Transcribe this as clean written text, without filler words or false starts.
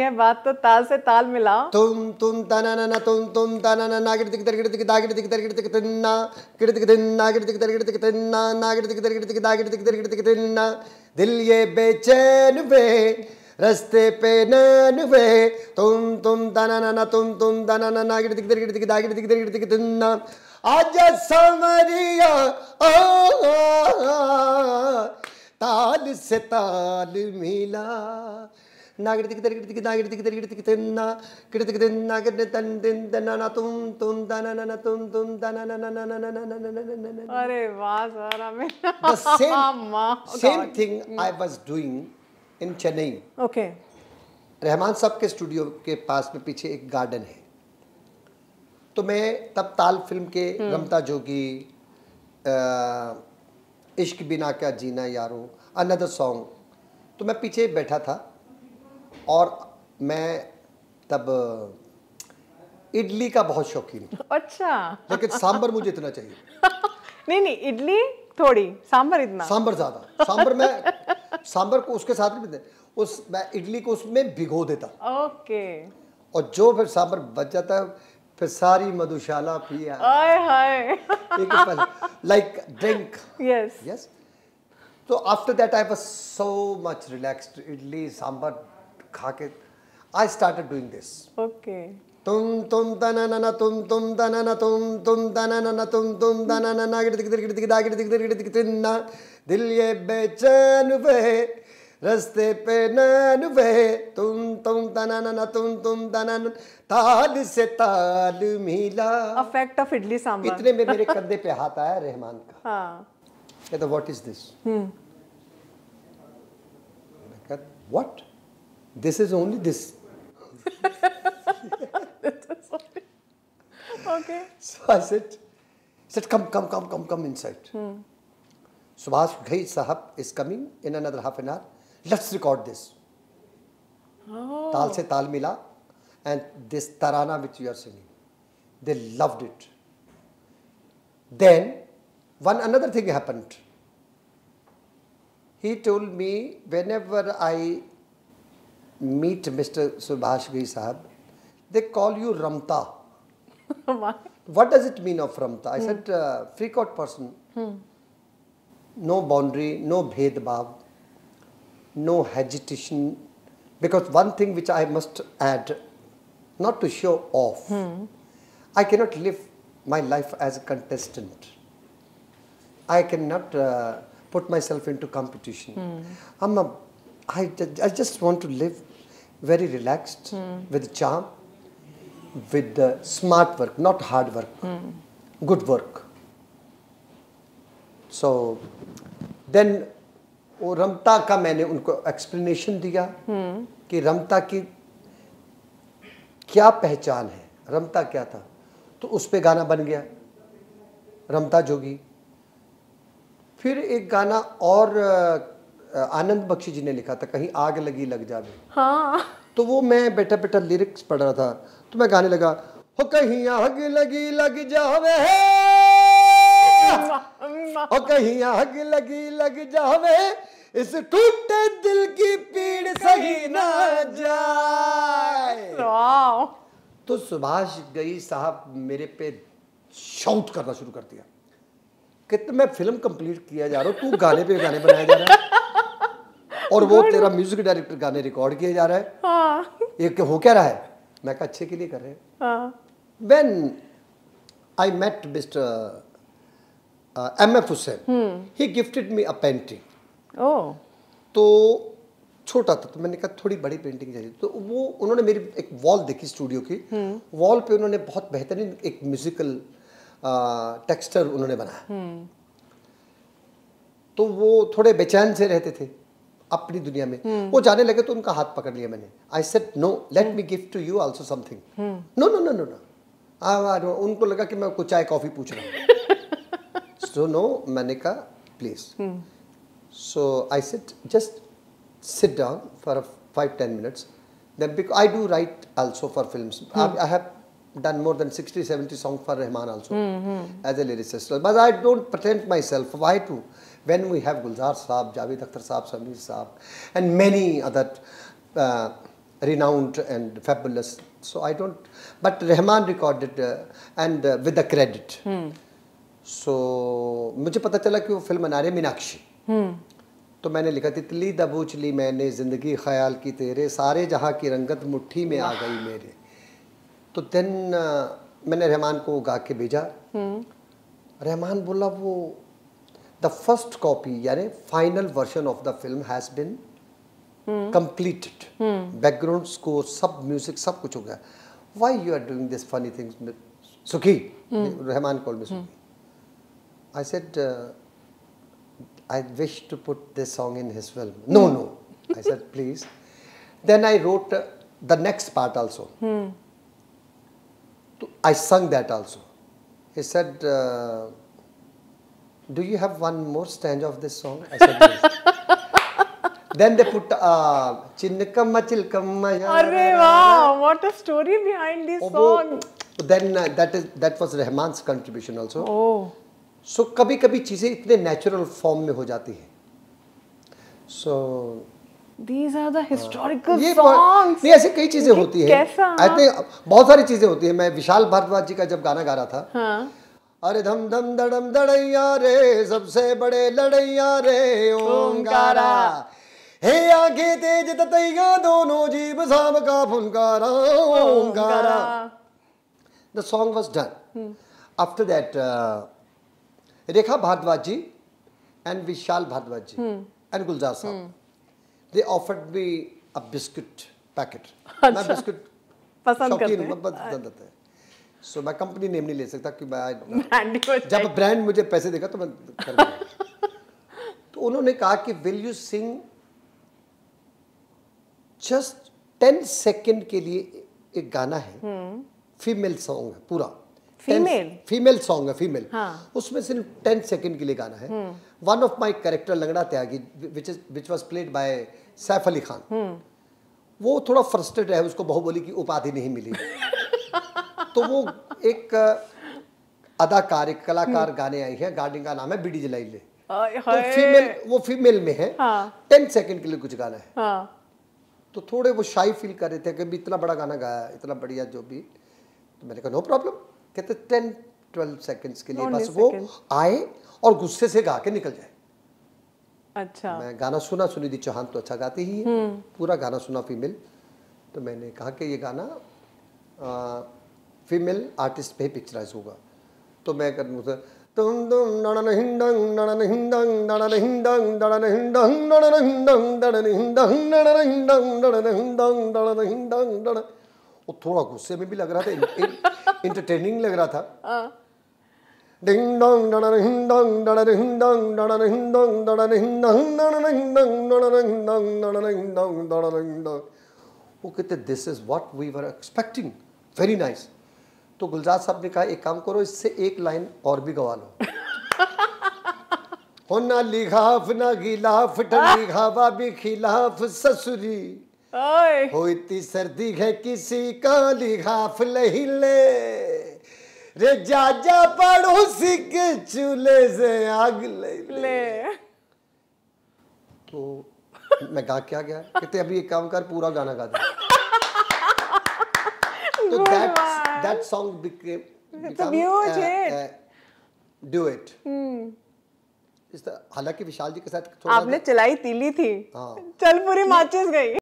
ये बात तो ताल से ताल मिलाओ। तुम तनाना तुम तनाना नागिरतिक दरगिरतिक दागिरतिक दरगिरतिक तिन्ना गिरतिक तिन्ना गिरतिक दरगिरतिक तिन्ना नागिरतिक दरगिरतिक दागिरतिक दरगिरतिक तिन्ना दिल ये बेचैन वे रास्ते पे नैन वे तुम तनाना तुम तनाना नागिरतिक दरगिरतिक दागिरतिक दरगिरतिक तिन्ना आजा सामरिया ताल से ताल मिला नागिरतिक दरगिरतिक दागिरतिक दरगिरतिक तिन्ना गिरतिक तिन्ना गिरने तन दिन तनाना तुम तनाना तुम तनाना। अरे वाह सर, हमें the same thing I was doing in Chennai. Okay. Rahman साहब के स्टूडियो के पास में पीछे एक गार्डन है, तो मैं तब ताल फिल्म के रमता जोगी, इश्क बिना क्या जीना यारो, अनदर सॉन्ग, तो मैं पीछे बैठा था और मैं तब इडली का बहुत शौकीन हूँ। अच्छा। लेकिन सांबर मुझे इतना चाहिए। नहीं इडली थोड़ी, सांबर इतना। सांबर ज्यादा, सांबर को उसके साथ नहीं, मैं इडली को उसमें भिगो देता। ओके। और जो फिर सांबर बच जाता है फिर सारी मधुशाला पिया। आय हाय। Like drink. यस। तो after that I was so much relaxed, idli sambar खा के I started doing this. Okay. तुम तनाना तुम तनाना तुम तनाना तुम तनाना गिरतिक दरगिरतिक दागिरतिक दरगिरतिक तिन्ना दिल ये बेचैन वे रास्ते पे नैन वे तुम तनाना तुम तनाना ताल से ताल मिला। Effect of idli sambar. इतने में मेरे कंधे पे हाथ आया रहमान का। हाँ। कहता what is this? What? This is only this. Okay. So I said, come inside. Subhash Ghai Sahab is coming in another half an hour. Let's record this. Oh. Taal se taal mila, and this tarana which you are singing, they loved it. Then another thing happened. He told me whenever I meet Mr. Subhash Ghai Sahab, they call you Ramta. Why? What does it mean of Ramta? I said, freak out person. No boundary, no bhedbhav, no agitation. Because one thing which I must add, not to show off, I cannot live my life as a contestant. I cannot put myself into competition. I just want to live very relaxed, with charm, with smart work, not hard work, good work. So then वो रमता का मैंने उनको explanation दिया कि रमता की क्या पहचान है, रमता क्या था, तो उस पे गाना बन गया रमता जोगी। फिर एक गाना और आनंद बख्शी जी ने लिखा था, कहीं आग लगी लग जावे। हाँ। तो वो मैं बैठा बैठा लिरिक्स पढ़ रहा था, तो मैं गाने लगा, हो कहीं आग लगी लग जावे, हो कहीं आग लगी लग जावे, इस टूटे दिल की पीड़ सही ना जाए। तो सुभाष घई साहब मेरे पे शाउट करना शुरू कर दिया कि मैं फिल्म कंप्लीट किया जा रहा हूँ, तू गाने पे गाने बनाया जा रहा है और वो तेरा म्यूजिक डायरेक्टर गाने रिकॉर्ड किए जा रहा है। हाँ। ये हो क्या रहा है? मैं कहा अच्छे के लिए कर रहे हैं। हाँ। When I met Mr. M.F. Hussain, he gifted me a painting. Oh. तो छोटा था, तो मैंने कहा थोड़ी बड़ी पेंटिंग चाहिए, तो वो उन्होंने मेरी एक वॉल देखी स्टूडियो की, वॉल पे उन्होंने बहुत बेहतरीन एक म्यूजिकल टेक्सचर उन्होंने बनाया। तो वो थोड़े बेचैन से रहते थे अपनी दुनिया में, वो जाने लगे तो उनका हाथ पकड़ लिया मैंने। I said no, let me give to you also something. No no no no no, उनको लगा कि मैं कुछ चाय कॉफी पूछ रहा हूँ। सो नो, मैंने कहा please. So I said just sit down for 5-10 minutes. Then because I do write also for films. I have done more than 60-70 songs for Rahman also as a lyricist. But I don't pretend myself. Why to? When we have Gulzar Saab, Javed Akhtar Saab, Sameer Saab, and many other renowned and fabulous. So I don't, but Rahman recorded and with the credit. So मुझे पता चला कि वो film बना रहे मीनाक्षी. तो मैंने लिखा तितली दबोच ली मैंने जिंदगी ख्याल की तेरे सारे जहाँ की रंगत मुट्ठी में आ गई मेरे. तो देन मैंने रहमान को गा के भेजा. रहमान बोला वो द फर्स्ट कॉपी यानी final version of the film has been completed. Background score सब म्यूजिक सब कुछ हो गया. Why you are doing this funny things Sukhi. Rahman called me Sukhi. I said I wish to put this song in his film. No, no. I said, please. Then I wrote the next part also. I sung that also. He said, do you have one more stanza of this song? I said, yes. Then they put Chinnakamma Chilkamma. Arre wow, what a story behind this song. Then that was Rahman's contribution also. Oh. So कभी कभी चीजें इतने natural form में हो जाती हैं. So these are the historical ये songs. नहीं ऐसे कई चीजें होती हैं. कैसा? I think बहुत सारी चीजें होती हैं. मैं विशाल भारद्वाज जी का जब गाना गा रहा था. हाँ. अरे धम धम धड़म धड़ैया रे सबसे बड़े लड़ैया रे ओंकारा हे आगे तेज ततैया दोनों जीव साम का फुनकारा Omkara. The song was done. After that Rekha Bhardwaj ji and Vishal Bhardwaj ji and Gulzar Saab, they offered me a biscuit packet. मैं बिस्कुट पसंद करते हैं. पसंद आता है. So मैं कंपनी नेम नहीं ले सकता कि मैं जब ब्रांड मुझे पैसे देगा तो मैं करूँगा. तो उन्होंने कहा कि will you sing just 10 second के लिए एक गाना है. फीमेल सॉन्ग है पूरा. फीमेल सॉन्ग है फीमेल. उसमें सिर्फ 10 सेकंड के लिए गाना है. One of my character Langda Tyagi which was played by Saif Ali Khan. वो थोड़ा फ्रस्ट्रेटेड है. उसको बाहुबली की उपाधि नहीं मिली. तो वो एक अदाकार एक कलाकार गाने आई है. गाने का नाम है बीड़ी जलाई ले. तो वो फीमेल में है. 10 सेकंड के लिए कुछ गाना है. तो थोड़े वो शाई फील कर रहे थे कि भी इतना बड़ा गाना गाया इतना बढ़िया जो भी. तो मैंने कहा नो प्रॉब्लम. कहते 10-12 सेकंड्स के लिए बस वो आए और गुस्से से गा के निकल जाए. अच्छा. मैं गाना सुना. सुनिधि चौहान तो अच्छा गाती ही है. पूरा गाना सुना फीमेल. तो मैंने कहा कि ये गाना फीमेल आर्टिस्ट पे पिक्चराइज होगा. तो मैं कर तुम तुम नड़न हिंडंग नड़न हिंडंग नड़न हिंडंग नड़न हिंडंग नड़न हिंडंग नड़न हिंडंग नड़न हिंडंग नड़न हिंडंग नड़न हिंडंग नड़न. वो थोड़ा गुस्से में भी लग रहा था. इंटरटेनिंग लग रहा था. डिंग डोंग डड़न हिंडंग डड़न हिंडंग डड़न हिंडंग डड़न हिंडंग डड़न हिंडंग डड़न हिंडंग डड़न हिंडंग डड़न हिंडंग. वो कहते this is what we were expecting. Very nice. तो गुलजार साहब ने कहा एक काम करो इससे एक लाइन और भी गवा लो. हो ना लिखाफ ना गिलाफ ठंडी हवा भी खिलाफ ससुरी हो इतनी सर्दी है किसी का लिखाफ नहीं ले रे जा जा पड़ोसी के चूल्हे से आग ले. तो मैं गा क्या गया. कहते अभी एक काम कर पूरा गाना गा दे. So that song became a huge hit. Duet. हालांकि विशाल जी के साथ आपने चलाई तीली थी. चल पूरी माचिस गई.